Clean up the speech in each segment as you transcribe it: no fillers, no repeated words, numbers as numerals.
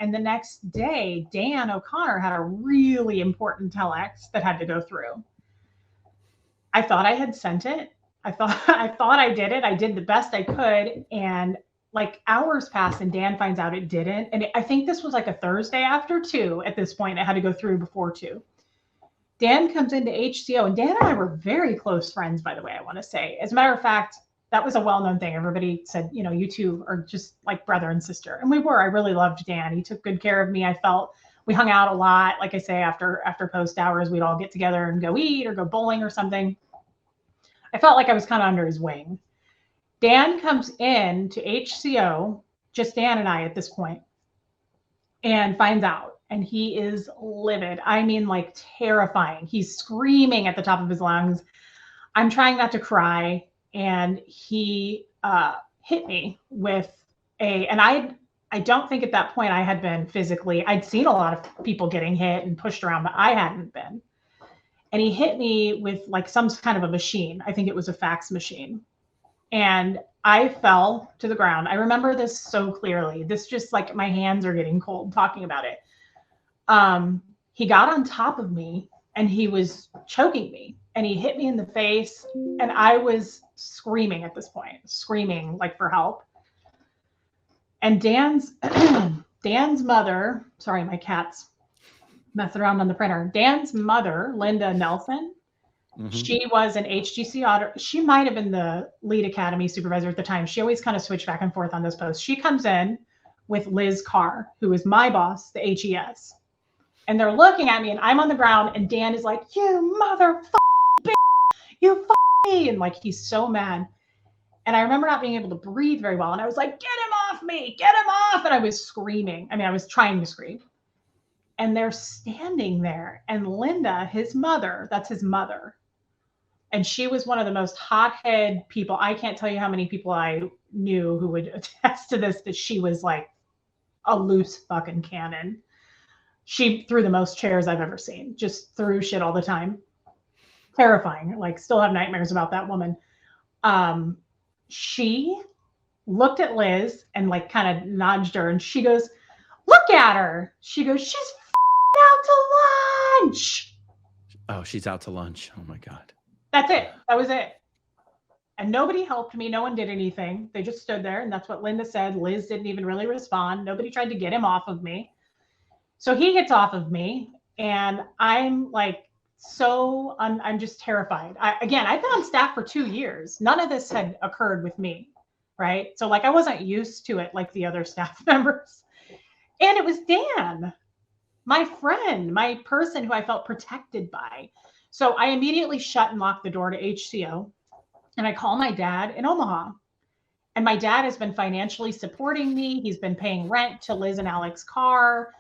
And the next day, Dan O'Connor had a really important telex that had to go through. I thought I had sent it. I thought I did it. I did the best I could. And like hours passed and Dan finds out it didn't. And I think this was like a Thursday after 2 at this point. It had to go through before 2. Dan comes into HCO, and Dan and I were very close friends, by the way, I want to say. As a matter of fact, that was a well-known thing. Everybody said, you know, you two are just like brother and sister. And we were. I really loved Dan. He took good care of me. I felt we hung out a lot. Like I say, after post hours, we'd all get together and go eat or go bowling or something. I felt like I was kind of under his wing. Dan comes in to HCO, just Dan and I at this point, and finds out. And he is livid. I mean, like terrifying. He's screaming at the top of his lungs. I'm trying not to cry. And he hit me with and I don't think at that point I had been physically, I'd seen a lot of people getting hit and pushed around, but I hadn't been. And he hit me with like some kind of a machine. I think it was a fax machine. And I fell to the ground. I remember this so clearly. This just like my hands are getting cold talking about it. He got on top of me and he was choking me and he hit me in the face. And I was screaming at this point, screaming like for help. And Dan's mother, sorry, my cat's messing around on the printer. Dan's mother, Linda Nelson, she was an HGC auditor. She might have been the lead academy supervisor at the time. She always kind of switched back and forth on those posts. She comes in with Liz Carr, who is my boss, the HES. And they're looking at me and I'm on the ground and Dan is like, you mother bitch, you me. And like, he's so mad. And I remember not being able to breathe very well. And I was like, get him off me, get him off. And I was screaming. I mean, I was trying to scream. And they're standing there. And Linda, his mother, that's his mother. And she was one of the most hothead people. I can't tell you how many people I knew who would attest to this, that she was like a loose fucking cannon. She threw the most chairs I've ever seen, just threw shit all the time. Terrifying. Like, still have nightmares about that woman. She looked at Liz and like kind of nudged her and she goes, look at her. She goes, she's out to lunch. Oh, she's out to lunch. Oh my God. That's it. That was it. And nobody helped me. No one did anything. They just stood there. And that's what Linda said. Liz didn't even really respond. Nobody tried to get him off of me. So he gets off of me and I'm like, I'm just terrified. I've been on staff for 2 years. None of this had occurred with me, right? So like I wasn't used to it like the other staff members. And it was Dan, my friend, my person who I felt protected by. So I immediately shut and locked the door to HCO and I call my dad in Omaha. And my dad has been financially supporting me. He's been paying rent to Liz and Alex Carr.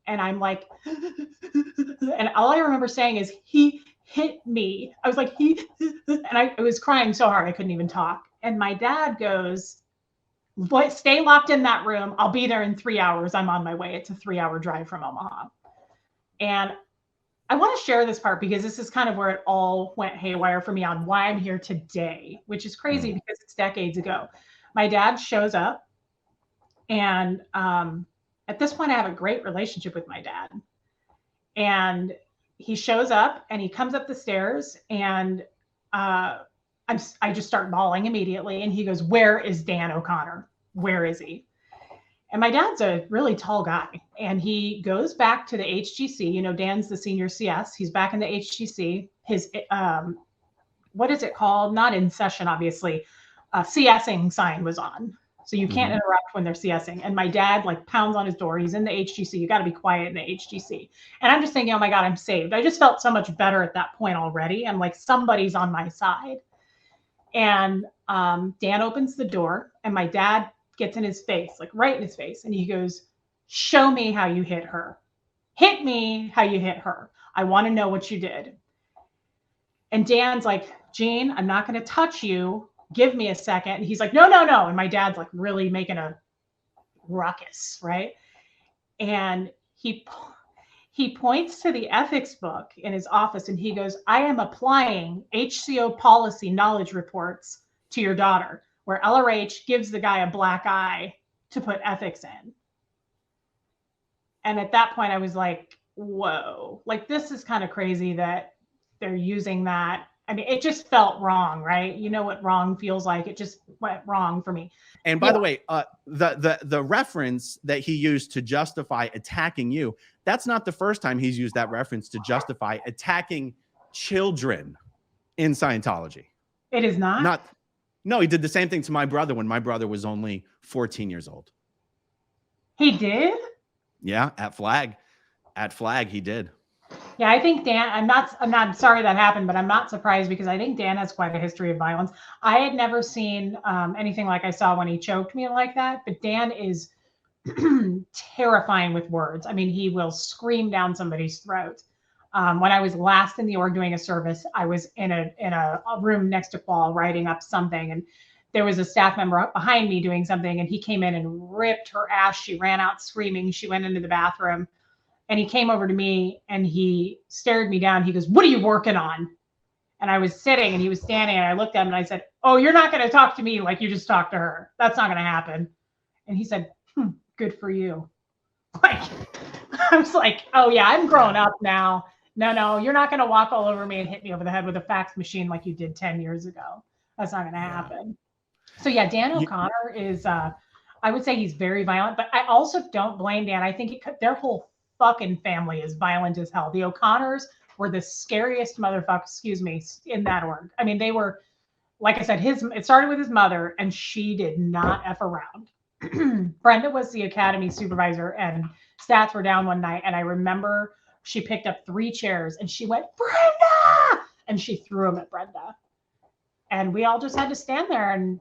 And I'm like, and all I remember saying is, he hit me. I was like, and I was crying so hard I couldn't even talk. And my dad goes, stay locked in that room. I'll be there in 3 hours. I'm on my way. It's a 3-hour drive from Omaha. And I want to share this part because this is kind of where it all went haywire for me on why I'm here today, which is crazy because it's decades ago. My dad shows up and, at this point, I have a great relationship with my dad. And he shows up and he comes up the stairs and I just start bawling immediately. And he goes, where is Dan O'Connor? Where is he? And my dad's a really tall guy. And he goes back to the HGC. You know, Dan's the senior CS. He's back in the HGC. His, what is it called? Not in session, obviously. CSing sign was on. So you can't interrupt when they're CSing. And my dad like pounds on his door. He's in the HGC. You got to be quiet in the HGC. And I'm just thinking, oh my God, I'm saved. I just felt so much better at that point already. I'm like, somebody's on my side. And Dan opens the door and my dad gets in his face, like right in his face. And he goes, show me how you hit her. Hit me how you hit her. I want to know what you did. And Dan's like, Gene, I'm not going to touch you. Give me a second. And he's like, no. And my dad's like really making a ruckus, right? And he points to the ethics book in his office and he goes, I am applying HCO policy knowledge reports to your daughter, where LRH gives the guy a black eye to put ethics in. And at that point I was like, whoa, like this is kind of crazy that they're using that. I mean, it just felt wrong, right? You know what wrong feels like. It just went wrong for me. And by the way, the reference that he used to justify attacking you, that's not the first time he's used that reference to justify attacking children in Scientology. It is not? No, he did the same thing to my brother when my brother was only 14 years old. He did? Yeah, at Flag. At Flag, he did. Yeah, I think Dan, I'm not sorry that happened, but I'm not surprised because I think Dan has quite a history of violence. I had never seen anything like I saw when he choked me like that, but Dan is terrifying with words. I mean, he will scream down somebody's throat. When I was last in the org doing a service, I was in a room next to Paul writing up something, and there was a staff member up behind me doing something, and he came in and ripped her ass. She ran out screaming. She went into the bathroom. And he came over to me and he stared me down. He goes, "What are you working on?" And I was sitting and he was standing, and I looked at him and I said, "Oh, you're not going to talk to me like you just talked to her. That's not going to happen." And he said, "Good for you." Like, I was like, oh yeah, I'm grown up now. No, you're not going to walk all over me and hit me over the head with a fax machine like you did 10 years ago. That's not going to happen. So yeah, Dan O'Connor is, I would say he's very violent, but I also don't blame Dan. I think their whole fucking family is violent as hell. The O'Connors were the scariest motherfuckers, in that org. I mean, they were, like I said, it started with his mother, and she did not F around. Brenda was the academy supervisor, and stats were down one night, and I remember she picked up 3 chairs and she went, "Brenda!" and she threw them at Brenda. And we all just had to stand there and,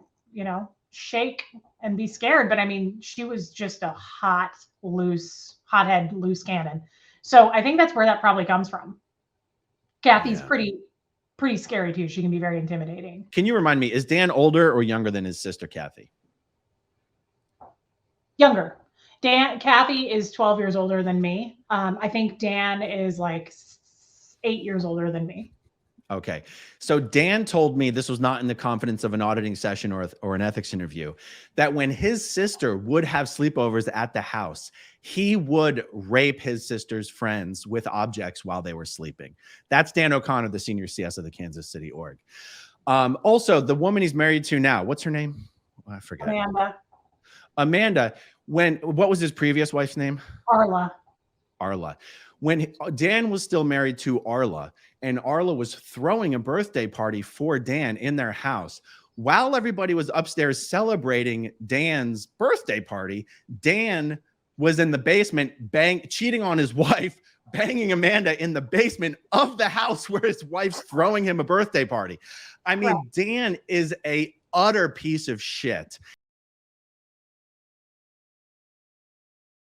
shake and be scared. But I mean, she was just a hothead, loose cannon. So I think that's where that probably comes from. Kathy's pretty scary too. She can be very intimidating. Can you remind me, is Dan older or younger than his sister, Kathy? Younger. Kathy is 12 years older than me. I think Dan is like 8 years older than me. Okay. So Dan told me, this was not in the confidence of an auditing session or an ethics interview, that when his sister would have sleepovers at the house, he would rape his sister's friends with objects while they were sleeping. That's Dan O'Connor, the senior CS of the Kansas City org. Also, the woman he's married to now, what's her name? I forget. Amanda. What was his previous wife's name? Arla. When Dan was still married to Arla, and Arla was throwing a birthday party for Dan in their house, while everybody was upstairs celebrating Dan's birthday party, Dan was in the basement cheating on his wife, banging Amanda in the basement of the house where his wife's throwing him a birthday party. I mean, Dan is a utter piece of shit.